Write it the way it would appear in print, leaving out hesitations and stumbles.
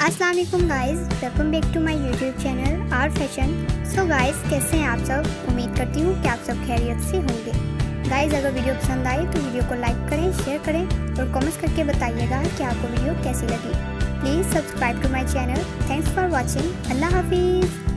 अस्सलाम वालेकुम guys, welcome back to my YouTube channel R fashion. So guys, कैसे हैं आप सब? उम्मीद करती हूँ कि आप सब खैरियत से होंगे। गाइस, अगर वीडियो पसंद आए तो वीडियो को लाइक करें, शेयर करें और कमेंट्स करके बताइएगा कि आपको वीडियो कैसी लगी। Please subscribe to my channel. Thanks for watching. Allah हाफिज़।